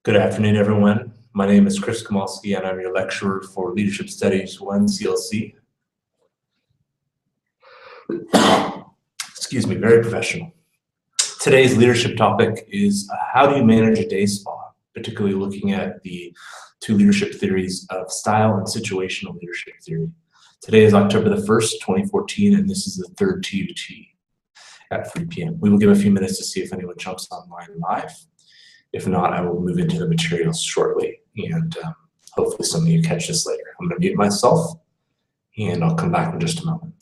Good afternoon, everyone. My name is Chris Kamalski, and I'm your lecturer for Leadership Studies 1 CLC. Excuse me, very professional. Today's leadership topic is how do you manage a day spa, particularly looking at the two leadership theories of style and situational leadership theory. Today is October the 1st, 2014, and this is the third TUT at 3 p.m. We will give a few minutes to see if anyone jumps online live. If not, I will move into the materials shortly, and hopefully some of you catch this later. I'm going to mute myself, and I'll come back in just a moment.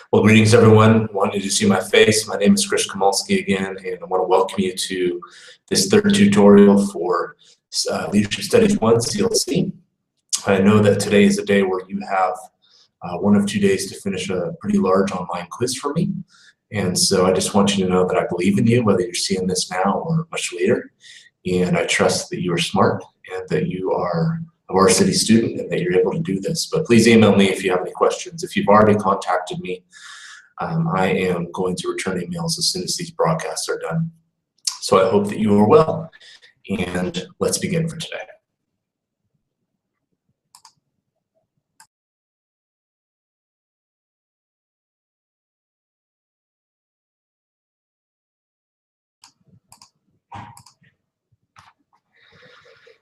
Well, greetings, everyone. Wanted to see my face. My name is Chris Kamalski again, and I want to welcome you to this third tutorial for Leadership Studies 1 CLC. I know that today is a day where you have 1 of 2 days to finish a pretty large online quiz for me. And so I just want you to know that I believe in you, whether you're seeing this now or much later. And I trust that you are smart and that you are a varsity student and that you're able to do this. But please email me if you have any questions. If you've already contacted me, I am going to return emails as soon as these broadcasts are done. So I hope that you are well, and let's begin for today.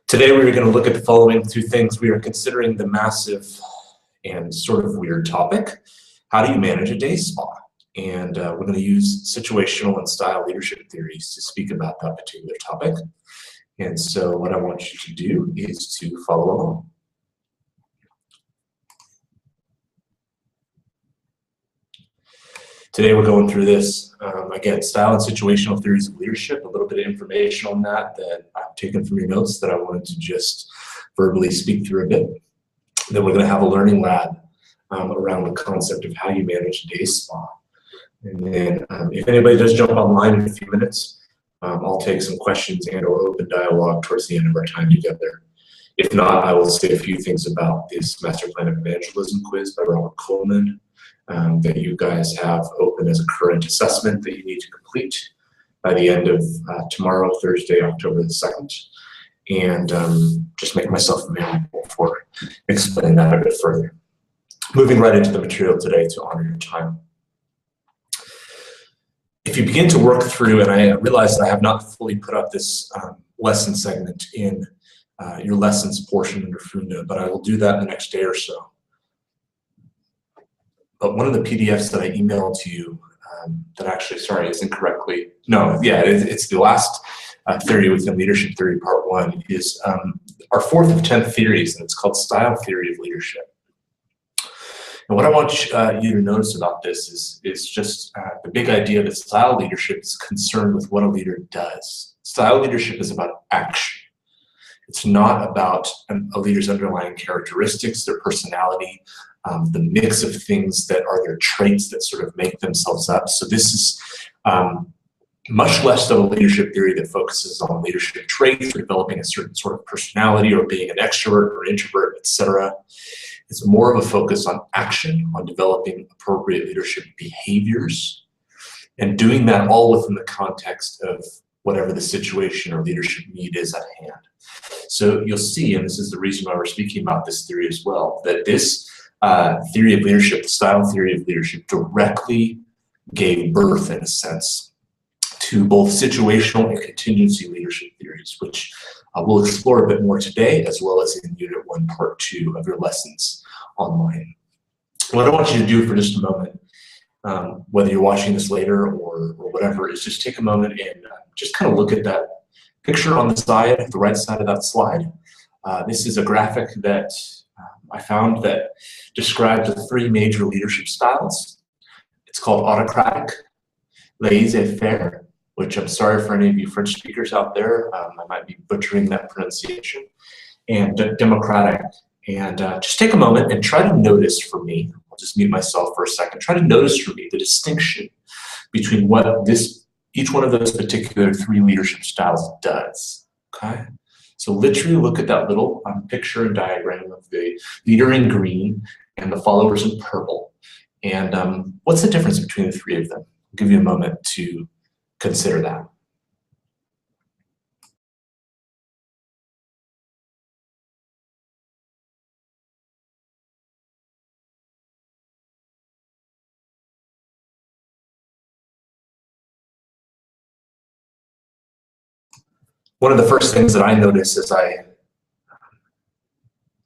Today we're going to look at the following 2 things. We are considering the massive and sort of weird topic, how do you manage a day spa? And we're going to use situational and style leadership theories to speak about that particular topic. And so what I want you to do is to follow along. Today we're going through this, again, style and situational theories of leadership, a little bit of information on that I've taken from your notes that I wanted to just verbally speak through a bit. Then we're going to have a learning lab around the concept of how you manage a day spa. And then if anybody does jump online in a few minutes, I'll take some questions and or open dialogue towards the end of our time together. If not, I will say a few things about this Master Plan of Evangelism quiz by Robert Coleman that you guys have open as a current assessment that you need to complete by the end of tomorrow, Thursday, October the 2nd. And just make myself available for explaining that a bit further. Moving right into the material today to honor your time. If you begin to work through, and I realize that I have not fully put up this lesson segment in your lessons portion under Fundo, but I will do that in the next day or so. But one of the PDFs that I emailed to you that actually, sorry, is incorrectly, no, yeah, it's the last theory within Leadership Theory Part 1 is our 4th of 10 theories, and it's called Style Theory of Leadership. And what I want you to notice about this is just the big idea that style leadership is concerned with what a leader does. Style leadership is about action. It's not about a leader's underlying characteristics, their personality, the mix of things that are their traits that sort of make themselves up. So this is much less of a leadership theory that focuses on leadership traits or developing a certain sort of personality or being an extrovert or introvert, etc. It's more of a focus on action, on developing appropriate leadership behaviors, and doing that all within the context of whatever the situation or leadership need is at hand. So you'll see, and this is the reason why we're speaking about this theory as well, that this theory of leadership, the style theory of leadership, directly gave birth, in a sense, to both situational and contingency leadership theories, which we'll explore a bit more today, as well as in Unit 1, Part 2 of your lessons online. What I want you to do for just a moment, whether you're watching this later or whatever, is just take a moment and just kind of look at that picture on the side, the right side of that slide. This is a graphic that I found that describes the 3 major leadership styles. It's called autocratic, laissez-faire, which I'm sorry for any of you French speakers out there, I might be butchering that pronunciation, and democratic. And just take a moment and try to notice for me, I'll just mute myself for a second, try to notice for me the distinction between what each one of those particular 3 leadership styles does, okay? So literally look at that little picture and diagram of the leader in green and the followers in purple. And what's the difference between the 3 of them? I'll give you a moment to consider that. One of the first things that I notice as I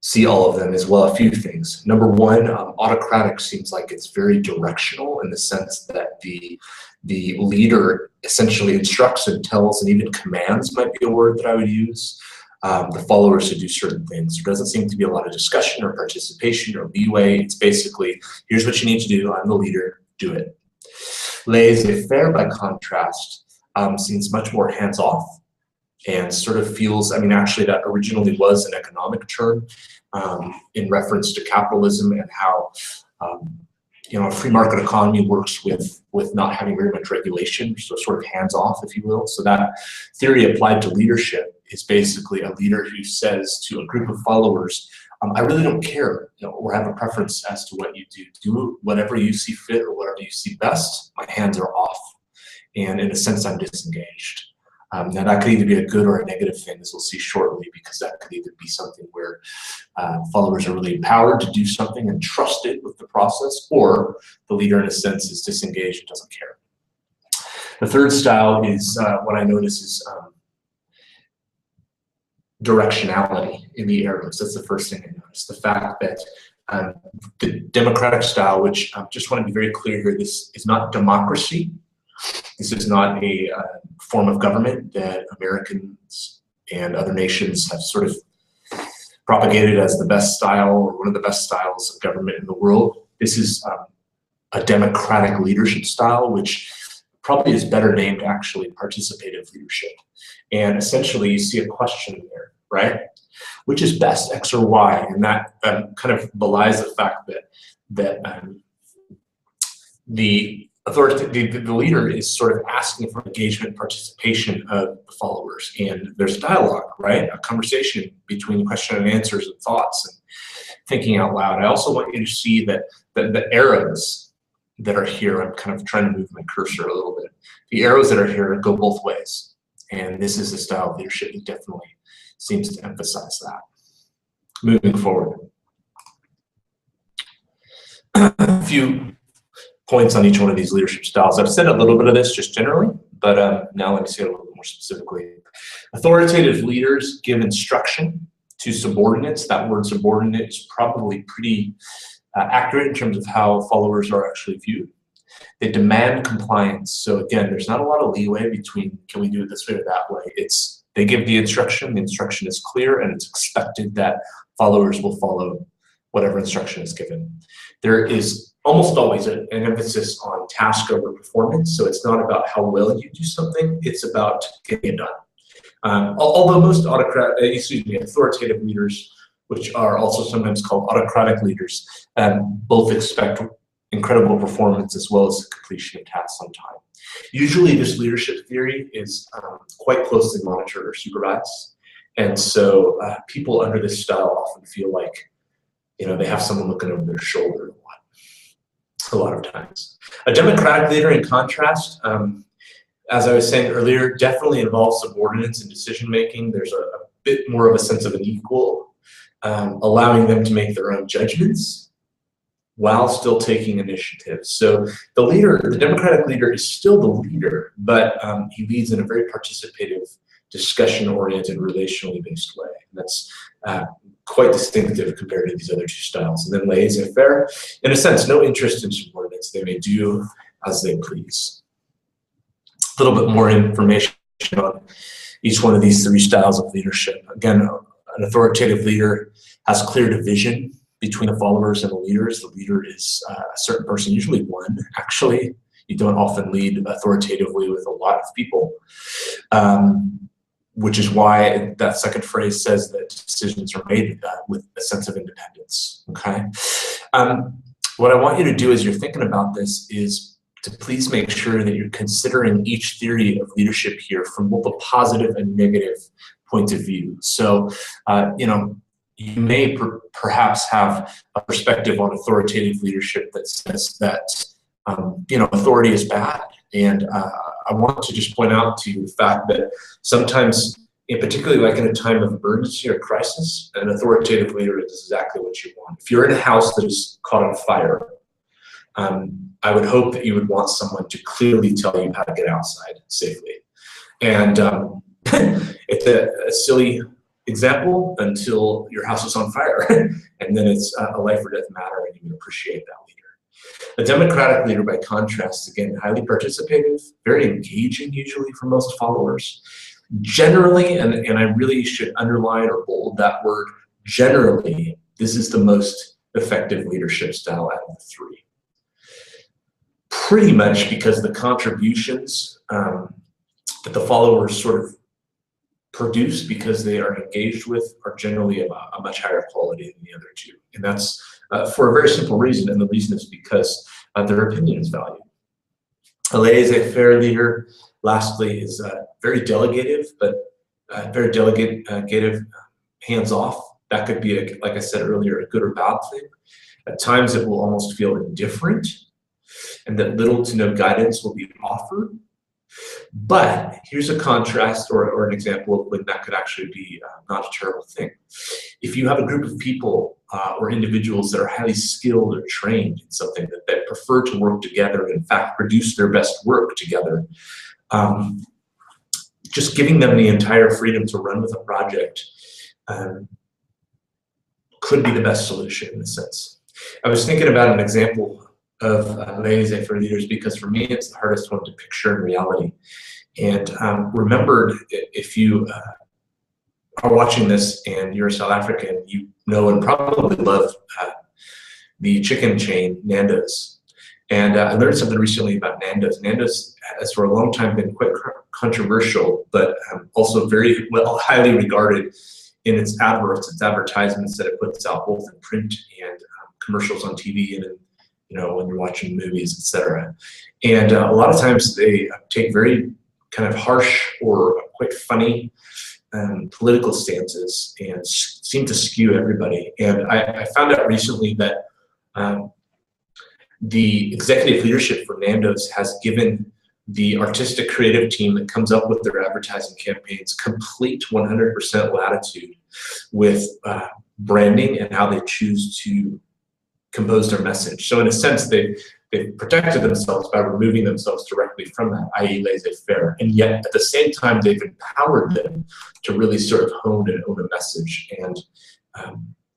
see all of them is, well, a few things. Number one, autocratic seems like it's very directional in the sense that the leader essentially instructs and tells and even commands might be a word that I would use the followers to do certain things. There doesn't seem to be a lot of discussion or participation or leeway. It's basically, here's what you need to do, I'm the leader, do it. Laissez-faire, by contrast, seems much more hands-off and sort of feels, I mean, actually that originally was an economic term in reference to capitalism and how, you know, a free market economy works with not having very much regulation, so sort of hands-off, if you will. So that theory applied to leadership is basically a leader who says to a group of followers, I really don't care, you know, or have a preference as to what you do. Do whatever you see fit or whatever you see best. My hands are off. And in a sense, I'm disengaged. Now that could either be a good or a negative thing, as we'll see shortly, because that could either be something where followers are really empowered to do something and trusted with the process, or the leader, in a sense, is disengaged and doesn't care. The third style is what I notice is directionality in the arrows. That's the first thing I noticed. The fact that the democratic style, which I just want to be very clear here, this is not democracy. This is not a form of government that Americans and other nations have sort of propagated as the best style or one of the best styles of government in the world. This is a democratic leadership style, which probably is better named actually participative leadership. And essentially you see a question there, right? Which is best, X or Y? And that kind of belies the fact that the leader is sort of asking for engagement, participation of the followers, and there's dialogue, right? A conversation between question and answers and thoughts and thinking out loud. I also want you to see that the arrows that are here, I'm kind of trying to move my cursor a little bit. The arrows that are here go both ways, and this is a style of leadership that definitely seems to emphasize that. Moving forward. A few points on each one of these leadership styles. I've said a little bit of this just generally, but now let me say it a little bit more specifically. Authoritative leaders give instruction to subordinates. That word subordinate is probably pretty accurate in terms of how followers are actually viewed. They demand compliance. So again, there's not a lot of leeway between can we do it this way or that way. It's they give the instruction is clear, and it's expected that followers will follow whatever instruction is given. There is almost always an emphasis on task over performance. So it's not about how well you do something, it's about getting it done. Although most authoritative leaders, which are also sometimes called autocratic leaders, both expect incredible performance as well as the completion of tasks on time. Usually this leadership theory is quite closely monitored or supervised. And so people under this style often feel like, they have someone looking over their shoulder a lot of times. A democratic leader, in contrast, as I was saying earlier, definitely involves subordinates in decision-making. There's a bit more of a sense of an equal, allowing them to make their own judgments while still taking initiative. So the democratic leader is still the leader, but he leads in a very participative, discussion-oriented, relationally based way. And that's quite distinctive compared to these other two styles. And then laissez-faire, in a sense, no interest in subordinates. They may do as they please. A little bit more information on each one of these three styles of leadership. Again, an authoritative leader has clear division between the followers and the leaders. The leader is a certain person, usually one, actually. You don't often lead authoritatively with a lot of people, which is why that second phrase says that decisions are made with a sense of independence, okay? What I want you to do as you're thinking about this is to please make sure that you're considering each theory of leadership here from both a positive and negative point of view. So, you may perhaps have a perspective on authoritative leadership that says that, authority is bad. And I want to just point out to you the fact that sometimes, and particularly like in a time of emergency or crisis, an authoritative leader is exactly what you want. If you're in a house that is caught on fire, I would hope that you would want someone to clearly tell you how to get outside safely. And it's a silly example until your house is on fire, and then it's a life or death matter, and you would appreciate that leader. A democratic leader, by contrast, again, highly participative, very engaging usually for most followers. Generally, and I really should underline or bold that word, generally, this is the most effective leadership style out of the three. Pretty much because the contributions that the followers sort of produce because they are engaged with are generally of a much higher quality than the other two. And that's for a very simple reason, and the reason is because their opinion is valued. A laissez-faire leader, lastly, is very delegative, but very delegative, hands-off. That could be, like I said earlier, a good or bad thing. At times it will almost feel indifferent, and that little to no guidance will be offered. But here's a contrast or an example of when that could actually be not a terrible thing. If you have a group of people or individuals that are highly skilled or trained in something that prefer to work together and in fact produce their best work together, just giving them the entire freedom to run with a project could be the best solution in a sense. I was thinking about an example of laissez-faire leaders because for me it's the hardest one to picture in reality. And remember, if you are watching this and you're a South African, you know and probably love the chicken chain Nando's. And I learned something recently about Nando's. Nando's has for a long time been quite controversial, but also very well, highly regarded in its advertisements that it puts out both in print and commercials on TV and in, when you're watching movies, etc. And a lot of times they take very kind of harsh or quite funny political stances and seem to skew everybody. And I found out recently that the executive leadership for Nando's has given the artistic creative team that comes up with their advertising campaigns complete 100% latitude with branding and how they choose to compose their message. So in a sense, they've protected themselves by removing themselves directly from that, i.e. laissez-faire. And yet at the same time, they've empowered them to really sort of hone and own a message. And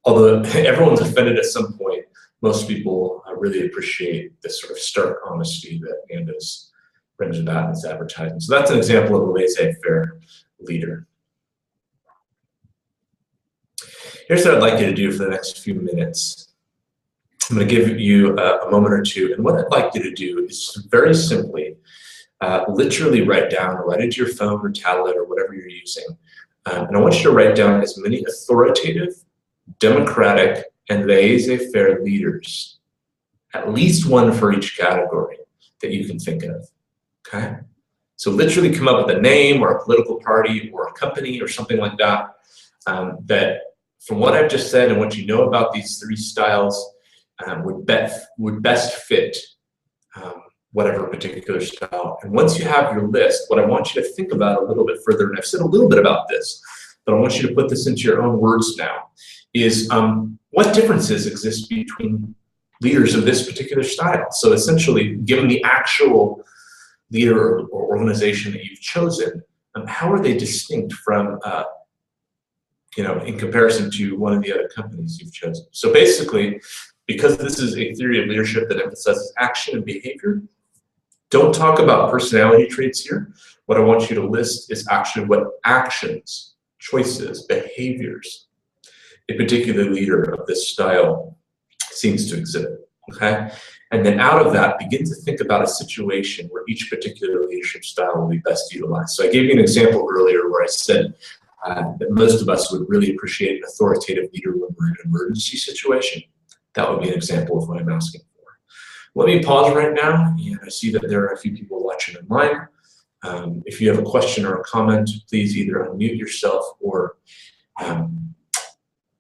although everyone's offended at some point, most people really appreciate this sort of stark honesty that Nando's brings about in its advertising. So that's an example of a laissez-faire leader. Here's what I'd like you to do for the next few minutes. I'm going to give you a moment or two, and what I'd like you to do is very simply literally write down, or write into your phone or tablet or whatever you're using. And I want you to write down as many authoritative, democratic, and laissez-faire leaders, at least one for each category that you can think of, okay? So literally come up with a name or a political party or a company or something like that, that from what I've just said and what you know about these three styles would best fit whatever particular style. And once you have your list, what I want you to think about a little bit further, and I've said a little bit about this, but I want you to put this into your own words now, is what differences exist between leaders of this particular style? So essentially, given the actual leader or organization that you've chosen, how are they distinct from, in comparison to one of the other companies you've chosen? So basically, because this is a theory of leadership that emphasizes action and behavior, don't talk about personality traits here. What I want you to list is actually what actions, choices, behaviors a particular leader of this style seems to exhibit, okay? And then out of that, begin to think about a situation where each particular leadership style will be best utilized. So I gave you an example earlier where I said that most of us would really appreciate an authoritative leader when we're in an emergency situation. That would be an example of what I'm asking for. Let me pause right now, and I see that there are a few people watching online. If you have a question or a comment, please either unmute yourself or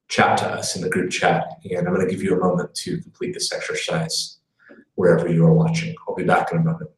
chat to us in the group chat, and I'm going to give you a moment to complete this exercise wherever you are watching. I'll be back in a moment.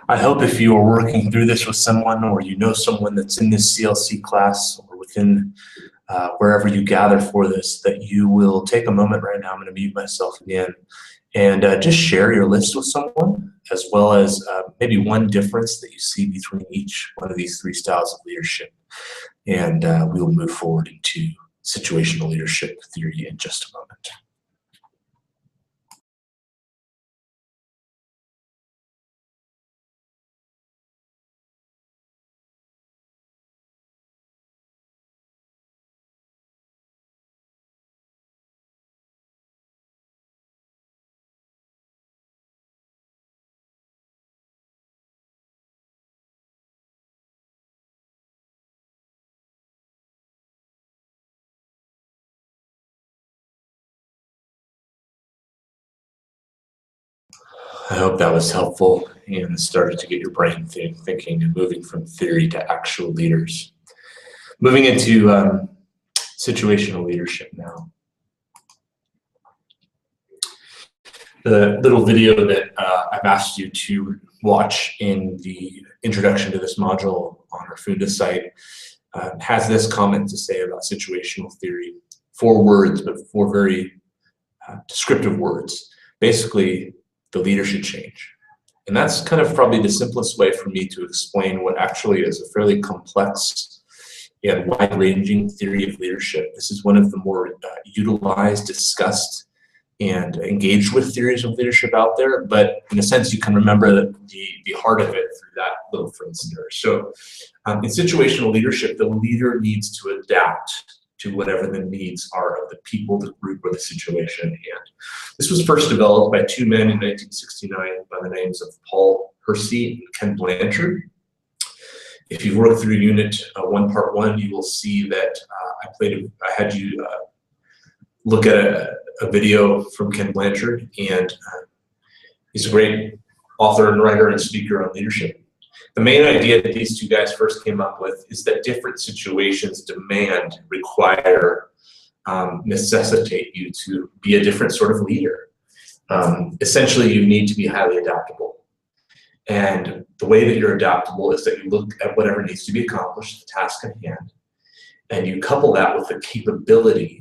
I hope if you are working through this with someone, or you know someone that's in this CLC class, or within wherever you gather for this, that you will take a moment right now. I'm going to mute myself again, and just share your list with someone, as well as maybe one difference that you see between each one of these three styles of leadership. And we will move forward into situational leadership theory in just a moment. I hope that was helpful and started to get your brain thinking and moving from theory to actual leaders. Moving into situational leadership now. The little video that I've asked you to watch in the introduction to this module on our Funda site has this comment to say about situational theory. 4 words, but 4 very descriptive words. Basically, the leader should change. And that's kind of probably the simplest way for me to explain what actually is a fairly complex and wide-ranging theory of leadership. This is one of the more utilized, discussed, and engaged with theories of leadership out there, but in a sense you can remember the heart of it through that little phrase there. So in situational leadership, the leader needs to adapt to whatever the needs are of the people, the group, or the situation at hand. This was first developed by 2 men in 1969 by the names of Paul Hersey and Ken Blanchard. If you've worked through Unit 1, Part 1, you will see that I had you look at a video from Ken Blanchard, and he's a great author and writer and speaker on leadership. The main idea that these 2 guys first came up with is that different situations demand, require, necessitate you to be a different sort of leader. Essentially, you need to be highly adaptable. And the way that you're adaptable is that you look at whatever needs to be accomplished, the task at hand, and you couple that with the capability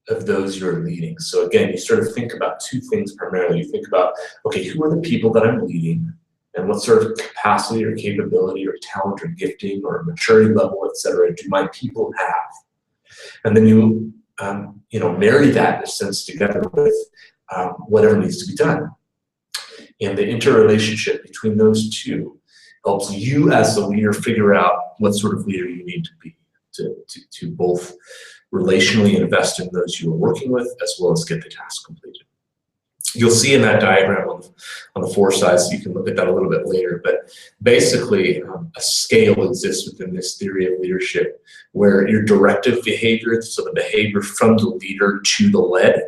of those you're leading. So again, you sort of think about 2 things primarily. You think about, okay, who are the people that I'm leading, and what sort of capacity or capability or talent or gifting or maturity level, et cetera, do my people have? And then you marry that in a sense together with whatever needs to be done. And the interrelationship between those 2 helps you as the leader figure out what sort of leader you need to be to both relationally invest in those you are working with as well as get the task completed. You'll see in that diagram on the 4 sides, you can look at that a little bit later, but basically a scale exists within this theory of leadership where your directive behavior, so the behavior from the leader to the led,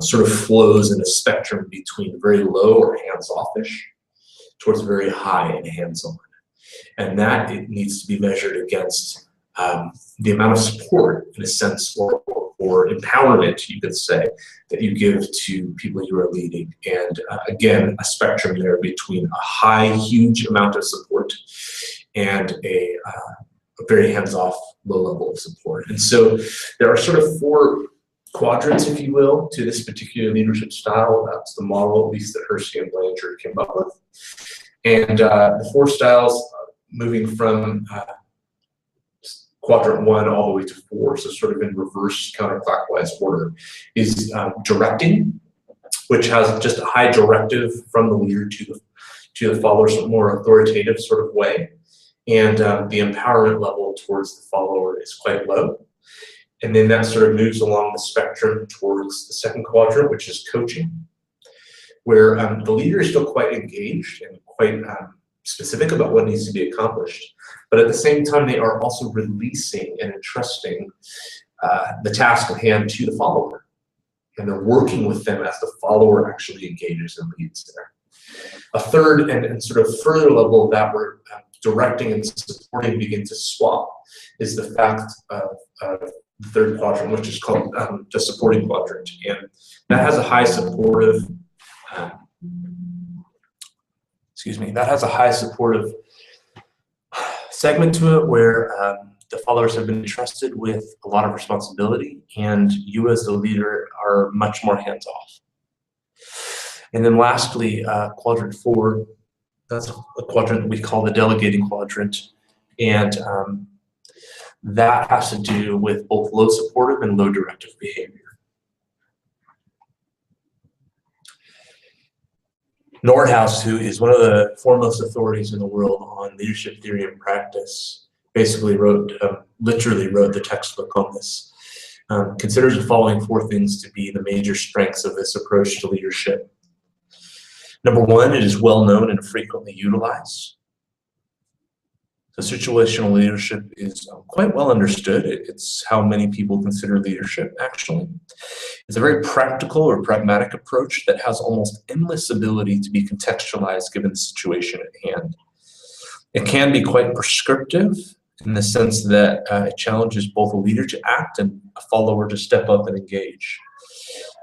sort of flows in a spectrum between very low or hands-offish towards very high and hands-on. And that it needs to be measured against the amount of support, in a sense, or empowerment, you could say, that you give to people you are leading. And again, a spectrum there between a high, huge amount of support and a very hands-off, low level of support. And so there are sort of 4 quadrants, if you will, to this particular leadership style. That's the model, at least, that Hersey and Blanchard came up with. And the 4 styles, moving from quadrant 1 all the way to 4, so sort of in reverse counterclockwise order, is directing, which has just a high directive from the leader to the follower, so more authoritative sort of way. And the empowerment level towards the follower is quite low. And then that sort of moves along the spectrum towards the 2nd quadrant, which is coaching, where the leader is still quite engaged and quite specific about what needs to be accomplished. But at the same time, they are also releasing and entrusting the task at hand to the follower. And they're working with them as the follower actually engages and leads there. A third and sort of further level of that where directing and supporting begin to swap is the fact of the 3rd quadrant, which is called the supporting quadrant. And that has a high supportive segment to it where the followers have been entrusted with a lot of responsibility, and you as the leader are much more hands-off. And then lastly, quadrant 4, that's a quadrant we call the delegating quadrant, and that has to do with both low supportive and low directive behavior. Nordhaus, who is one of the foremost authorities in the world on leadership theory and practice, basically literally wrote the textbook on this. Considers the following 4 things to be the major strengths of this approach to leadership. Number 1, it is well known and frequently utilized. So situational leadership is quite well understood. It's how many people consider leadership, actually. It's a very practical or pragmatic approach that has almost endless ability to be contextualized given the situation at hand. It can be quite prescriptive in the sense that it challenges both a leader to act and a follower to step up and engage.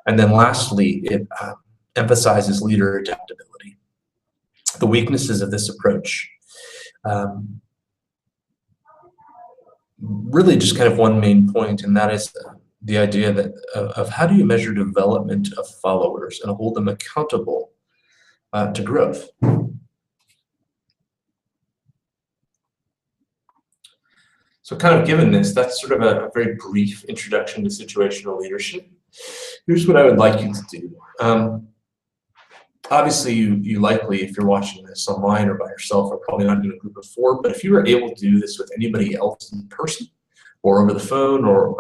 And then lastly, it emphasizes leader adaptability. The weaknesses of this approach. Really just kind of one main point, and that is the idea that of how do you measure development of followers and hold them accountable to growth. So kind of given this, that's sort of a very brief introduction to situational leadership. Here's what I would like you to do. Obviously, you likely, if you're watching this online or by yourself, are probably not in a group of 4, but if you were able to do this with anybody else in person or over the phone or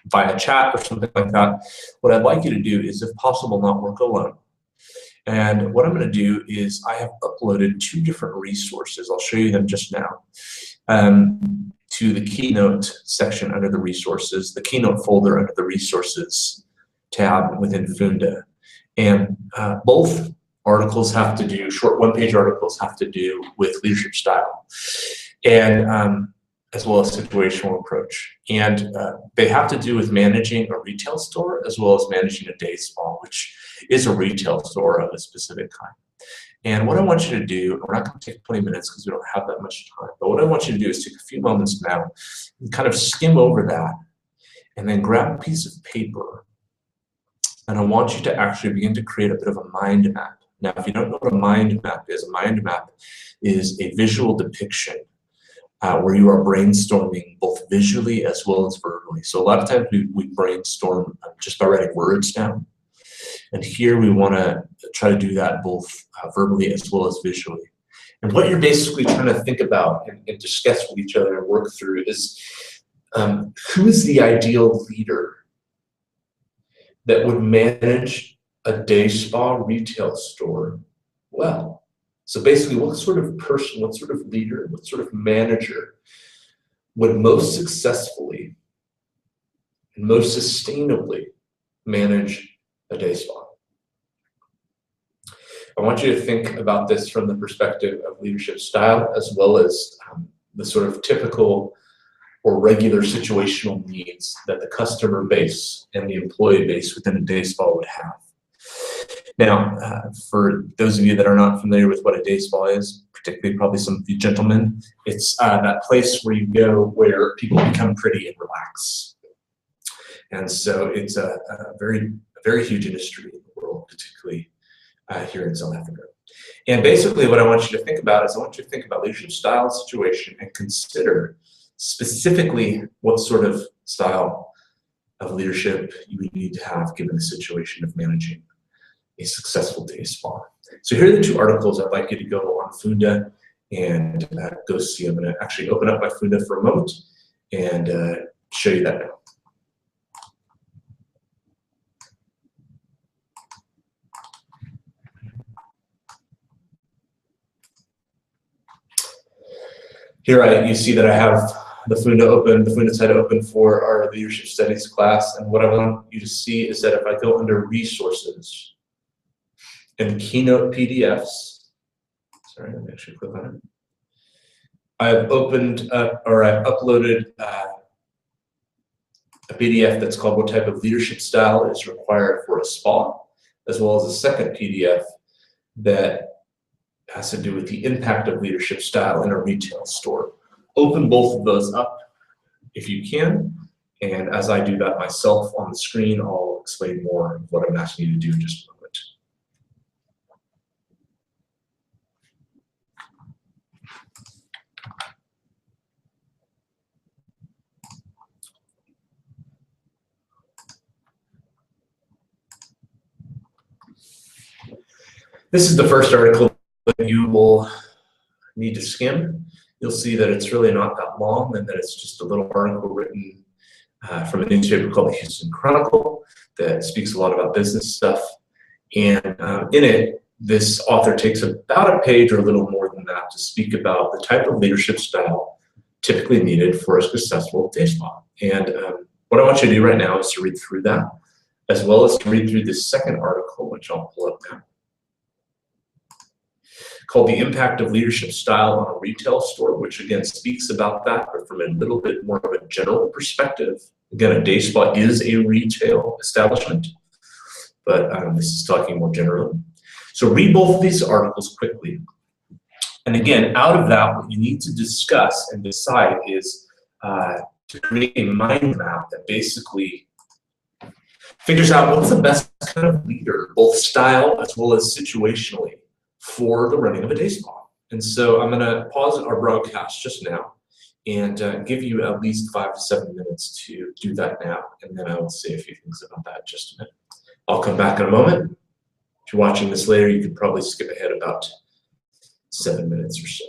via chat or something like that, what I'd like you to do is, if possible, not work alone. And what I'm going to do is I have uploaded 2 different resources. I'll show you them just now. To the Keynote section under the resources, the Keynote folder under the resources tab within Funda. And both articles have to do, short one-page articles have to do with leadership style, and as well as situational approach. And they have to do with managing a retail store as well as managing a day spa, which is a retail store of a specific kind. And what I want you to do, we're not going to take 20 minutes because we don't have that much time, but what I want you to do is take a few moments now and kind of skim over that and then grab a piece of paper. And I want you to actually begin to create a bit of a mind map. Now, if you don't know what a mind map is a visual depiction where you are brainstorming both visually as well as verbally. So a lot of times we brainstorm just by writing words down. And here we want to try to do that both verbally as well as visually. And what you're basically trying to think about and discuss with each other and work through is who is the ideal leader that would manage a day spa retail store well. So basically, what sort of person, what sort of leader, what sort of manager would most successfully and most sustainably manage a day spa? I want you to think about this from the perspective of leadership style, as well as the sort of typical or regular situational needs that the customer base and the employee base within a day spa would have. Now, for those of you that are not familiar with what a day spa is, particularly probably some of you gentlemen, it's that place where you go where people become pretty and relax. And so it's a very huge industry in the world, particularly here in South Africa. And basically what I want you to think about is I want you to think about leadership style and situation and consider specifically what sort of style of leadership you would need to have given the situation of managing a successful day spa. So here are the 2 articles I'd like you to go on Funda and go see. I'm going to actually open up my Funda for a moment and show you that now. Here you see that I have the Funda site open for our leadership studies class. And what I want you to see is that if I go under resources and Keynote PDFs, sorry, let me actually click on it. I've opened up, or I've uploaded a PDF that's called What Type of Leadership Style is Required for a Spa, as well as a second PDF that has to do with the impact of leadership style in a retail store. Open both of those up if you can, and as I do that myself on the screen, I'll explain more of what I'm asking you to do in just a moment. This is the first article that you will need to skim. You'll see that it's really not that long and that it's just a little article written from a newspaper called the Houston Chronicle that speaks a lot about business stuff. And in it, this author takes about a page or a little more than that to speak about the type of leadership style typically needed for a successful day spa. And what I want you to do right now is to read through that, as well as to read through this second article, which I'll pull up now, called The Impact of Leadership Style on a Retail Store, which again speaks about that, but from a little bit more of a general perspective. Again, a day spa is a retail establishment. but this is talking more generally. So read both of these articles quickly. And again, out of that, what you need to discuss and decide is to create a mind map that basically figures out what's the best kind of leader, both style as well as situationally, for the running of a day spa. And so I'm going to pause our broadcast just now and give you at least 5 to 7 minutes to do that now. And then I will say a few things about that in just a minute. I'll come back in a moment. If you're watching this later, you could probably skip ahead about 7 minutes or so.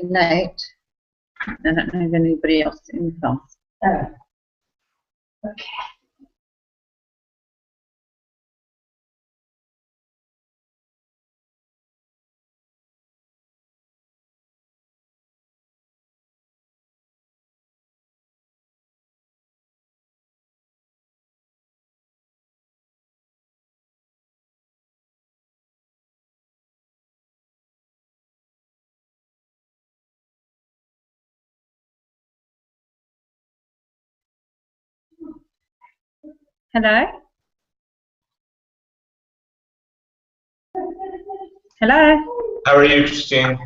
Note. I don't know if anybody else in the class. Oh. Okay. Hello? Hello? How are you, Christine?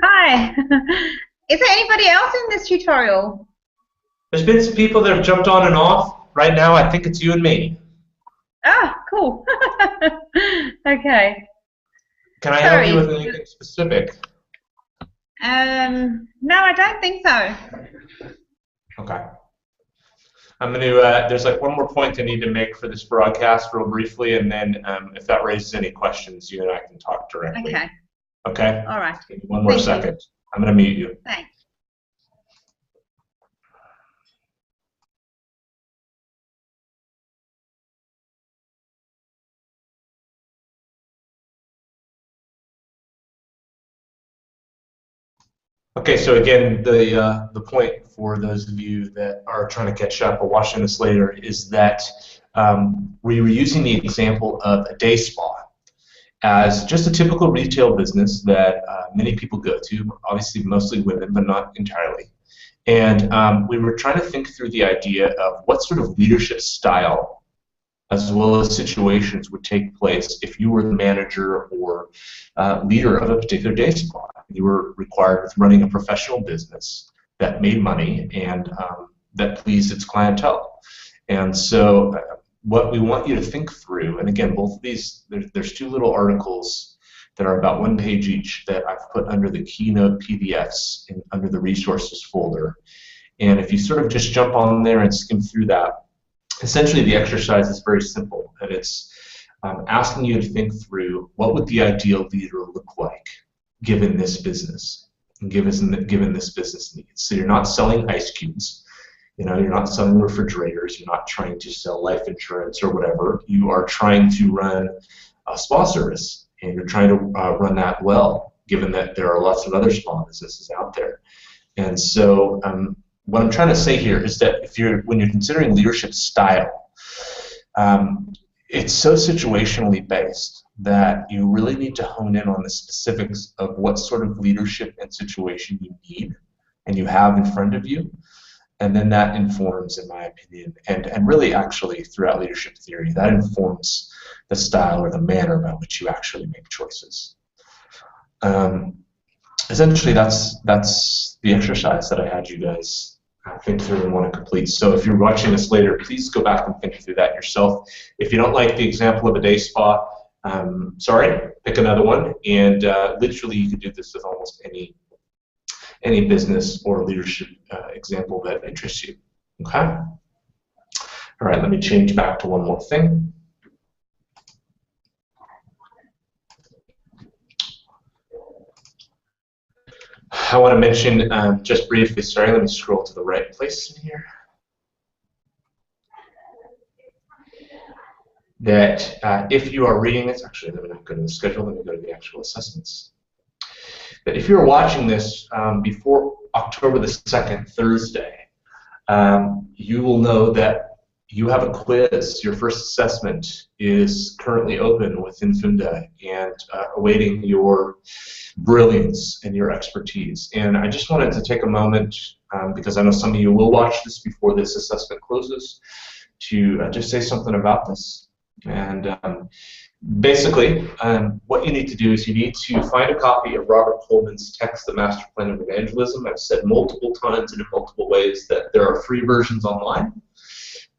Hi. Is there anybody else in this tutorial? There's been some people that have jumped on and off. Right now, I think it's you and me. Ah, cool. Okay. Can I help you with anything specific? No, I don't think so. Okay. I'm going to, there's like one more point I need to make for this broadcast real briefly, and then if that raises any questions, you and I can talk directly. Okay. Okay? All right. One more second. I'm going to mute you. Thanks. Okay, so again, the point for those of you that are trying to catch up or watching this later is that we were using the example of a day spa. as just a typical retail business that many people go to, obviously mostly women, but not entirely. And we were trying to think through the idea of what sort of leadership style as well as situations would take place if you were the manager or leader of a particular day spa. You were required with running a professional business that made money and that pleased its clientele. And so what we want you to think through, and again, both of these, there's two little articles that are about 1 page each that I've put under the Keynote PDFs under the resources folder. And if you sort of just jump on there and skim through that, essentially the exercise is very simple, and it's asking you to think through what would the ideal leader look like given this business, and given this business needs. So you're not selling ice cubes, you know, you're not selling refrigerators, you're not trying to sell life insurance or whatever. You are trying to run a spa service, and you're trying to run that well, given that there are lots of other spa businesses out there. And so what I'm trying to say here is that when you're considering leadership style, it's so situationally based that you really need to hone in on the specifics of what sort of leadership and situation you need and you have in front of you. And then that informs, in my opinion, and really actually throughout leadership theory, that informs the style or the manner by which you actually make choices. Essentially, that's the exercise that I had you guys think through and want to complete. So if you're watching this later, please go back and think through that yourself. If you don't like the example of a day spa, sorry, pick another one. And literally, you can do this with almost any business or leadership example that interests you. Okay? All right, let me change back to one more thing. I want to mention just briefly, sorry, let me scroll to the right place in here, that if you are reading this, actually let me not go to the schedule, let me go to the actual assessments, that if you're watching this before October the 2nd, Thursday, you will know that you have a quiz. Your first assessment is currently open within Funda and awaiting your brilliance and your expertise. And I just wanted to take a moment, because I know some of you will watch this before this assessment closes, to just say something about this. And basically, what you need to do is you need to find a copy of Robert Coleman's text, The Master Plan of Evangelism. I've said multiple times and in multiple ways that there are free versions online.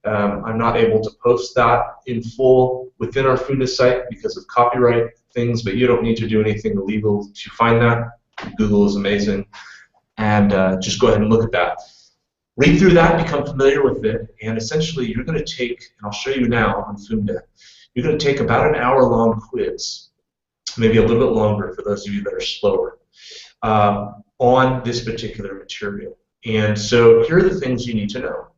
I'm not able to post that in full within our Funda site because of copyright things, but you don't need to do anything illegal to find that. Google is amazing. And just go ahead and look at that. Read through that, become familiar with it, and essentially you're going to take, and I'll show you now on Funda, you're going to take about an hour-long quiz, maybe a little bit longer for those of you that are slower, on this particular material. And so here are the things you need to know.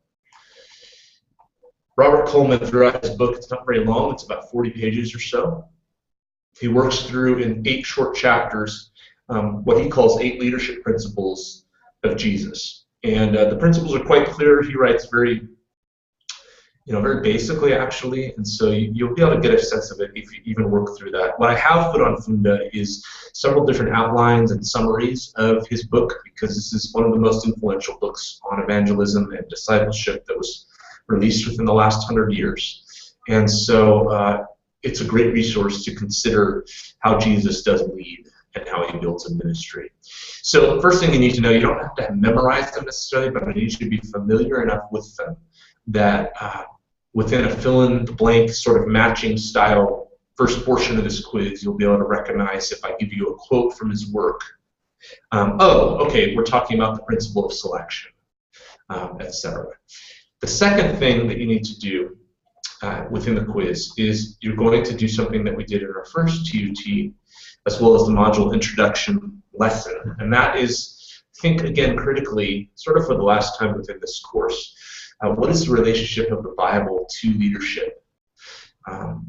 Robert Coleman, throughout his book, it's not very long, it's about 40 pages or so. He works through in 8 short chapters what he calls 8 leadership principles of Jesus. And the principles are quite clear. He writes very basically, actually, and so you'll be able to get a sense of it if you even work through that. What I have put on Funda is several different outlines and summaries of his book, because this is one of the most influential books on evangelism and discipleship that was released within the last 100 years. And so it's a great resource to consider how Jesus does lead and how he builds a ministry. So the first thing you need to know, you don't have to have memorized them necessarily, but I need you to be familiar enough with them that within a fill-in-the-blank sort of matching style first portion of this quiz, you'll be able to recognize if I give you a quote from his work. Oh, okay, we're talking about the principle of selection, etc. The second thing that you need to do within the quiz is you're going to do something that we did in our first TUT, as well as the module introduction lesson, and that is think again critically, sort of for the last time within this course, what is the relationship of the Bible to leadership,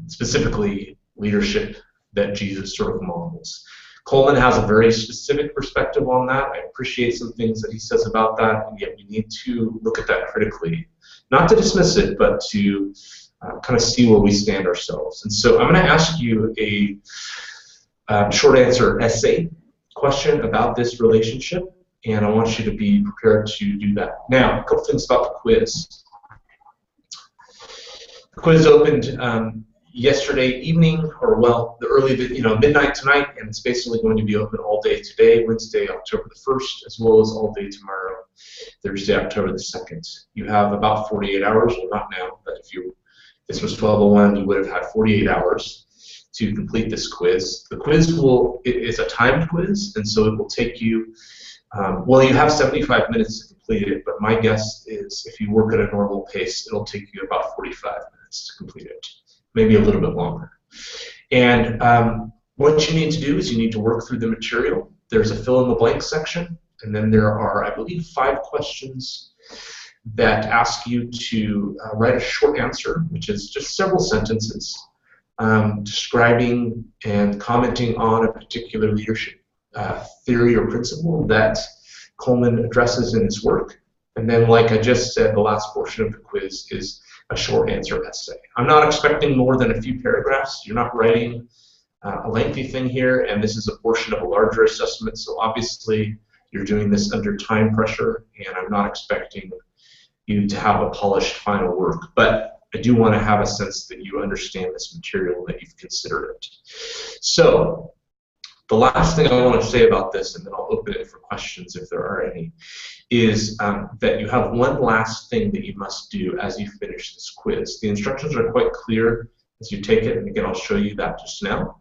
specifically leadership that Jesus sort of models. Coleman has a very specific perspective on that. I appreciate some things that he says about that, and yet we need to look at that critically. Not to dismiss it, but to kind of see where we stand ourselves. And so I'm going to ask you short answer essay question about this relationship, and I want you to be prepared to do that. Now, a couple things about the quiz. The quiz opened yesterday evening, or well, midnight tonight, and it's basically going to be open all day today, Wednesday, October the 1st, as well as all day tomorrow, Thursday, October the 2nd. You have about 48 hours, well, not now, but if this was 12:01, you would have had 48 hours to complete this quiz. The quiz is a timed quiz, and so it will take you, you have 75 minutes to complete it, but my guess is if you work at a normal pace, it'll take you about 45 minutes to complete it, maybe a little bit longer. And what you need to do is you need to work through the material. There's a fill-in-the-blank section, and then there are, I believe, 5 questions that ask you to write a short answer, which is just several sentences, describing and commenting on a particular leadership theory or principle that Coleman addresses in his work. And then, like I just said, the last portion of the quiz is a short answer essay. I'm not expecting more than a few paragraphs. You're not writing a lengthy thing here, and this is a portion of a larger assessment, so obviously you're doing this under time pressure, and I'm not expecting you to have a polished final work, but I do want to have a sense that you understand this material, that you've considered it. So the last thing I want to say about this, and then I'll open it for questions if there are any, is that you have one last thing that you must do as you finish this quiz. The instructions are quite clear as you take it, and again, I'll show you that just now.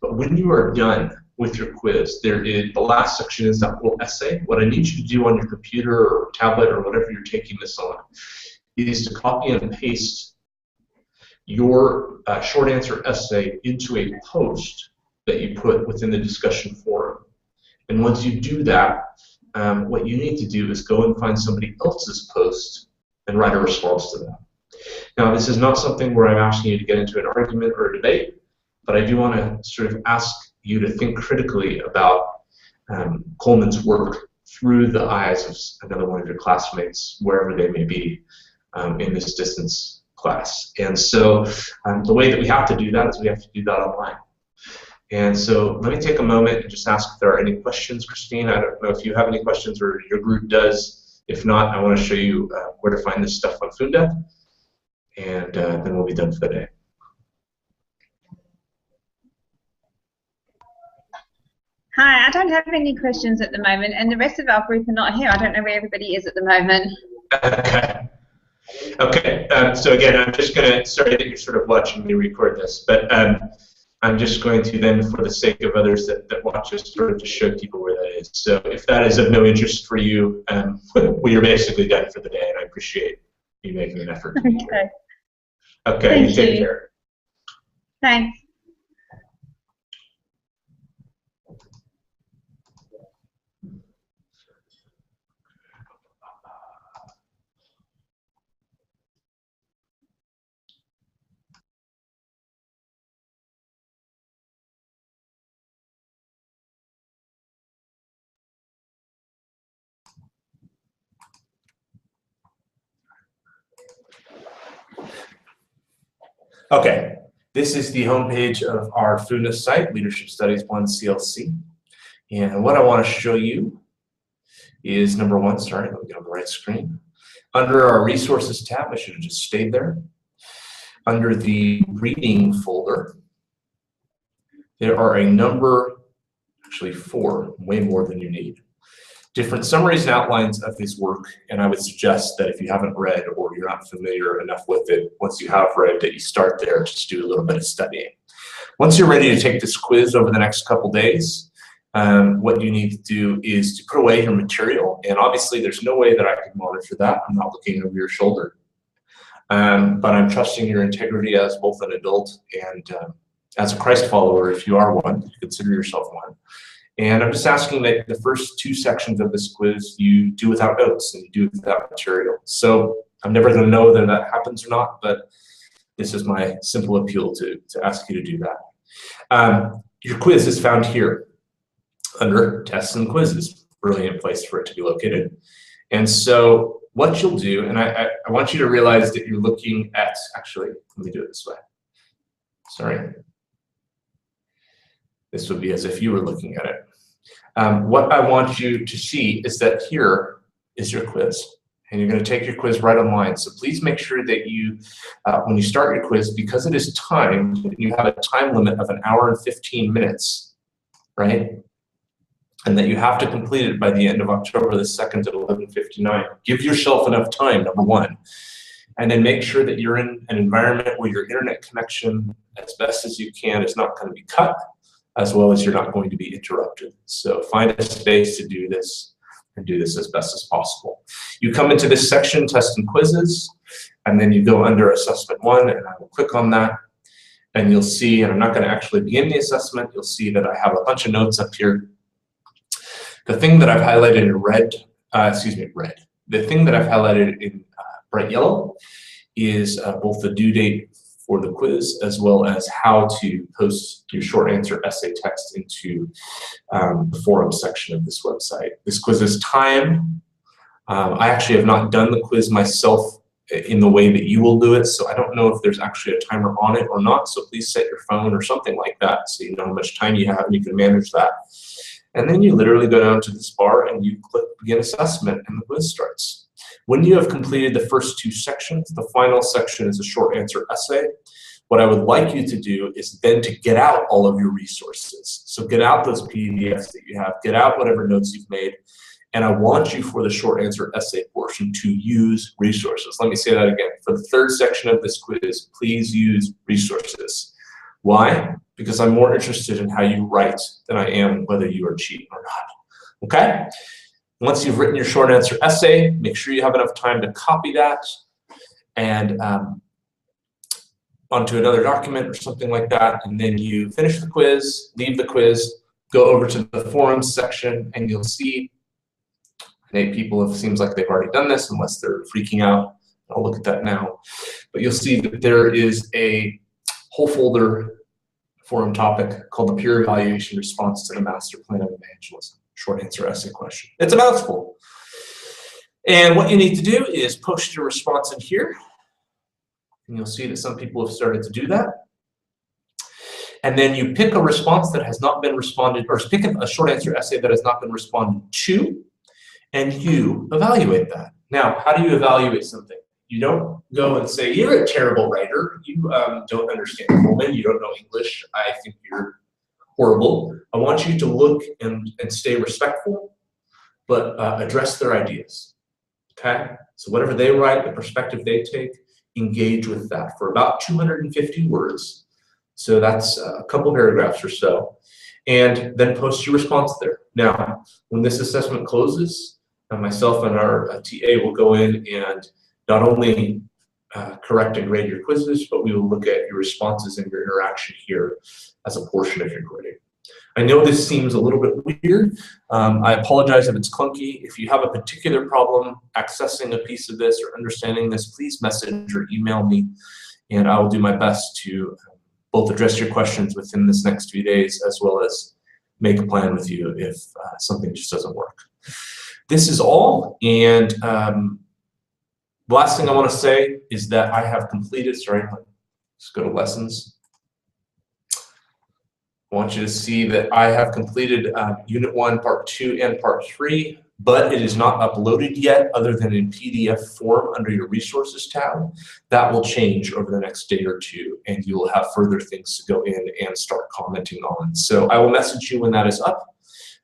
But when you are done with your quiz, the last section is that little essay. What I need you to do on your computer or tablet or whatever you're taking this on is to copy and paste your short answer essay into a post that you put within the discussion forum. And once you do that, what you need to do is go and find somebody else's post and write a response to that. Now, this is not something where I'm asking you to get into an argument or a debate, but I do want to sort of ask you to think critically about Coleman's work through the eyes of another one of your classmates, wherever they may be in this distance class. And so the way that we have to do that is we have to do that online. And so let me take a moment and just ask if there are any questions. Christine, I don't know if you have any questions or your group does. If not, I want to show you where to find this stuff on Funda, and then we'll be done for the day. Hi, I don't have any questions at the moment, and the rest of our group are not here. I don't know where everybody is at the moment. Okay. Okay. So again, I'm just going to, sorry that you're sort of watching me record this, but I'm just going to then, for the sake of others that watch us, sort of just show people where that is. So if that is of no interest for you, well, you're basically done for the day, and I appreciate you making an effort. Okay. Okay, you take care. Thanks. Okay, this is the homepage of our Funda site, Leadership Studies 1 CLC. And what I want to show you is number one, sorry, let me get on the right screen. Under our resources tab, I should have just stayed there. Under the reading folder, there are a number, actually 4, way more than you need, different summaries and outlines of his work, and I would suggest that if you haven't read or you're not familiar enough with it, once you have read, that you start there, just do a little bit of studying. Once you're ready to take this quiz over the next couple days, what you need to do is to put away your material, and obviously there's no way that I can monitor that. I'm not looking over your shoulder, but I'm trusting your integrity as both an adult and as a Christ follower, if you are one, consider yourself one. And I'm just asking that the first 2 sections of this quiz you do without notes and you do without material. So I'm never going to know whether that happens or not, but this is my simple appeal to ask you to do that. Your quiz is found here under Tests and Quizzes, brilliant place for it to be located. And so what you'll do, and I want you to realize that you're looking at, actually, let me do it this way. Sorry. This would be as if you were looking at it. What I want you to see is that here is your quiz. And you're going to take your quiz right online. So please make sure that you, when you start your quiz, because it is timed, you have a time limit of 1 hour and 15 minutes, right? And that you have to complete it by the end of October the 2nd at 11:59. Give yourself enough time, number one. And then make sure that you're in an environment where your internet connection, as best as you can, is not going to be cut, as well as you're not going to be interrupted. So find a space to do this, and do this as best as possible. You come into this section, test and quizzes, and then you go under assessment 1, and I will click on that, and you'll see, and I'm not going to actually begin the assessment, you'll see that I have a bunch of notes up here. The thing that I've highlighted in red, the thing that I've highlighted in bright yellow is both the due date for the quiz, as well as how to post your short answer essay text into the forum section of this website. This quiz is timed. I actually have not done the quiz myself in the way that you will do it, so I don't know if there's actually a timer on it or not, so please set your phone or something like that so you know how much time you have and you can manage that. And then you literally go down to this bar and you click begin assessment and the quiz starts. When you have completed the first 2 sections, the final section is a short answer essay. What I would like you to do is then to get out all of your resources. So get out those PDFs that you have, get out whatever notes you've made, and I want you for the short answer essay portion to use resources. Let me say that again. For the 3rd section of this quiz, please use resources. Why? Because I'm more interested in how you write than I am whether you are cheating or not. Okay? Once you've written your short answer essay, make sure you have enough time to copy that and onto another document or something like that, and then you finish the quiz, leave the quiz, go over to the forums section, and you'll see, and 8 people, it seems like they've already done this unless they're freaking out. I'll look at that now. But you'll see that there is a whole folder forum topic called the Peer Evaluation Response to the Master Plan of Evangelism. Short answer essay question. It's a mouthful. And what you need to do is post your response in here. And you'll see that some people have started to do that. And then you pick a response that has not been responded, or pick a short answer essay that has not been responded to, and you evaluate that. Now, how do you evaluate something? You don't go and say, you're a terrible writer, you don't understand Roman, you don't know English, I think you're horrible. I want you to look and stay respectful, but address their ideas, okay? So whatever they write, the perspective they take, engage with that for about 250 words. So that's a couple paragraphs or so. And then post your response there. Now, when this assessment closes, myself and our TA will go in and not only correct and grade your quizzes, but we will look at your responses and your interaction here as a portion of your grading. I know this seems a little bit weird. I apologize if it's clunky. If you have a particular problem accessing a piece of this or understanding this, please message or email me, and I will do my best to both address your questions within this next few days, as well as make a plan with you if something just doesn't work. This is all, and the last thing I want to say is that I have completed, let's go to lessons. I want you to see that I have completed Unit 1, Part 2, and Part 3, but it is not uploaded yet other than in PDF form under your Resources tab. That will change over the next day or 2, and you will have further things to go in and start commenting on. So I will message you when that is up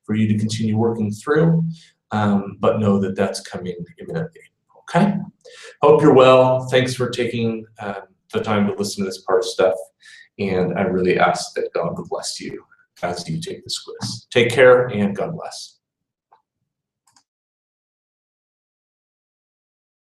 for you to continue working through, but know that that's coming imminently. Okay? Hope you're well. Thanks for taking the time to listen to this part of stuff. And I really ask that God bless you as you take this quiz. Take care and God bless.